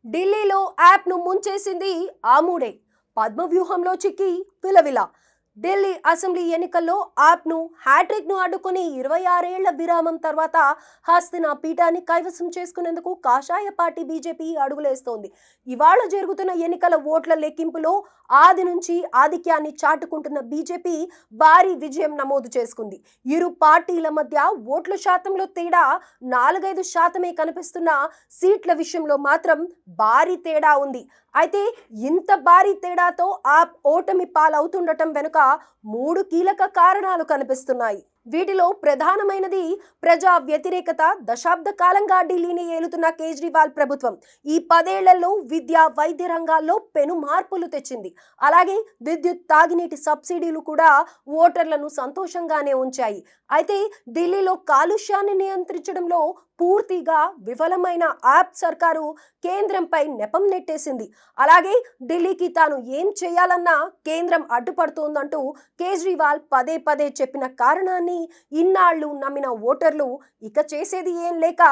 ఢిల్లీలో యాప్ను ముంచేసింది ఆ మూడే. పద్మవ్యూహంలో చిక్కి విలవిల. ఢిల్లీ అసెంబ్లీ ఎన్నికల్లో యాప్ను హ్యాట్రిక్ను అడ్డుకుని 26 ఏళ్ల విరామం తర్వాత హస్తిన పీఠాన్ని కైవసం చేసుకునేందుకు కాషాయ పార్టీ బీజేపీ అడుగులేస్తోంది. ఇవాళ జరుగుతున్న ఎన్నికల ఓట్ల లెక్కింపులో ఆది నుంచి ఆధిక్యాన్ని చాటుకుంటున్న బీజేపీ భారీ విజయం నమోదు చేసుకుంది. ఇరు పార్టీల మధ్య ఓట్ల శాతంలో తేడా 4-5% కనిపిస్తున్న సీట్ల విషయంలో మాత్రం భారీ తేడా ఉంది. అయితే ఇంత భారీ తేడాతో ఓటమి పాలవుతుండటం వెనుక 3 కీలక కారణాలు కనిపిస్తున్నాయి. వీటిలో ప్రధానమైనది ప్రజా వ్యతిరేకత. దశాబ్ద కాలంగా ఢిల్లీని ఏలుతున్న కేజ్రీవాల్ ప్రభుత్వం ఈ 10 ఏళ్లలో విద్య, వైద్య రంగాల్లో పెను మార్పులు తెచ్చింది. అలాగే విద్యుత్, తాగునీటి సబ్సిడీలు కూడా ఓటర్లను సంతోషంగానే ఉంచాయి. అయితే ఢిల్లీలో కాలుష్యాన్ని నియంత్రించడంలో పూర్తిగా విఫలమైన యాప్ సర్కారు కేంద్రంపై నెపం నెట్టేసింది. అలాగే ఢిల్లీకి తాను ఏం చేయాలన్నా కేంద్రం అడ్డుపడుతోందంటూ కేజ్రీవాల్ పదే పదే చెప్పిన కారణాన్ని ఇన్నాళ్లు నమ్మిన ఓటర్లు ఇక చేసేది ఏం లేక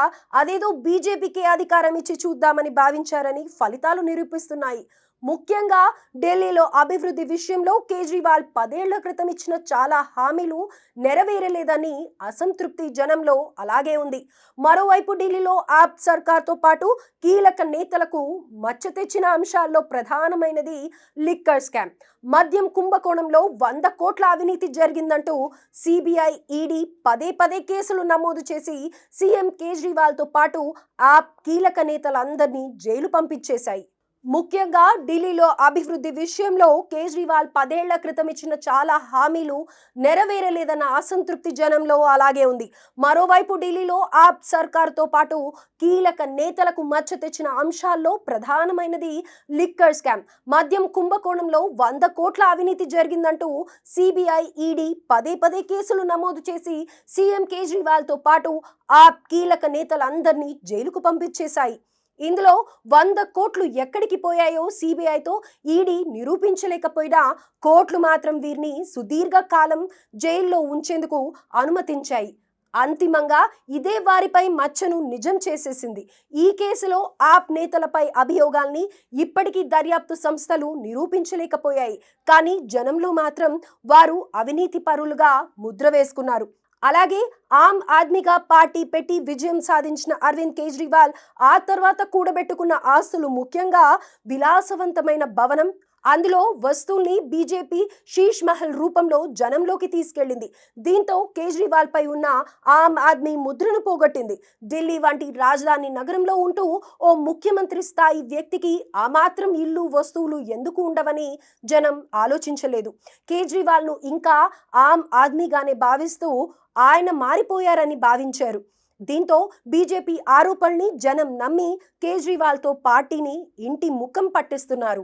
అదేదో బీజేపీకే అధికారం ఇచ్చి చూద్దామని భావించారని ఫలితాలు నిరూపిస్తున్నాయి. ముఖ్యంగా ఢిల్లీలో అభివృద్ధి విషయంలో కేజ్రీవాల్ 10 ఏళ్ల క్రితం ఇచ్చిన చాలా హామీలు నెరవేరలేదని అసంతృప్తి జనంలో అలాగే ఉంది. మరోవైపు ఢిల్లీలో ఆప్ సర్కార్తో పాటు కీలక నేతలకు మచ్చ తెచ్చిన అంశాల్లో ప్రధానమైనది లిక్కర్ స్కామ్. మద్యం కుంభకోణంలో 100 కోట్ల అవినీతి జరిగిందంటూ సిబిఐ, ఈడీ పదే పదే కేసులు నమోదు చేసి సీఎం కేజ్రీవాల్తో పాటు ఆప్ కీలక నేతలందరినీ జైలు పంపించేశాయి. ముఖ్యంగా ఢిల్లీలో అభివృద్ధి విషయంలో కేజ్రీవాల్ 10 ఏళ్ల క్రితం ఇచ్చిన చాలా హామీలు నెరవేరలేదన్న అసంతృప్తి జనంలో అలాగే ఉంది. మరోవైపు ఢిల్లీలో ఆప్ సర్కార్తో పాటు కీలక నేతలకు మచ్చ తెచ్చిన అంశాల్లో ప్రధానమైనది లిక్కర్ స్కామ్. మద్యం కుంభకోణంలో 100 కోట్ల అవినీతి జరిగిందంటూ సిబిఐ, ఈడీ పదే పదే కేసులు నమోదు చేసి సీఎం కేజ్రీవాల్తో పాటు ఆప్ కీలక నేతలందరినీ జైలుకు పంపించేశాయి. ఇందులో 100 కోట్లు ఎక్కడికి పోయాయో సిబిఐతో ఈడీ నిరూపించలేకపోయినా కోర్టులు మాత్రం వీరిని సుదీర్ఘ కాలం జైల్లో ఉంచేందుకు అనుమతించాయి. అంతిమంగా ఇదే వారిపై మచ్చను నిజం చేసేసింది. ఈ కేసులో ఆప్ నేతలపై అభియోగాల్ని ఇప్పటికీ దర్యాప్తు సంస్థలు నిరూపించలేకపోయాయి. కానీ జనంలో మాత్రం వారు అవినీతి పరులుగా ముద్ర వేసుకున్నారు. అలాగే ఆమ్ ఆద్మీగా పార్టీ పెట్టి విజయం సాధించిన అరవింద్ కేజ్రీవాల్ ఆ తర్వాత కూడబెట్టుకున్న ఆస్తులు, ముఖ్యంగా విలాసవంతమైన భవనం, అందులో వస్తువుల్ని బీజేపీ శీష్ మహల్ రూపంలో జనంలోకి తీసుకెళ్లింది. దీంతో కేజ్రీవాల్ పై ఉన్న ఆమ్ ఆద్మీ ముద్రను పోగొట్టింది. ఢిల్లీ వంటి రాజధాని నగరంలో ఉంటూ ఓ ముఖ్యమంత్రి స్థాయి వ్యక్తికి ఆ మాత్రం ఇల్లు, వస్తువులు ఎందుకు ఉండవని జనం ఆలోచించలేదు. కేజ్రీవాల్ ను ఇంకా ఆమ్ ఆద్మీగానే భావిస్తూ ఆయన మారిపోయారని భావించారు. దీంతో బీజేపీ ఆరోపణల్ని జనం నమ్మి కేజ్రీవాల్తో పార్టీని ఇంటి ముఖం పట్టిస్తున్నారు.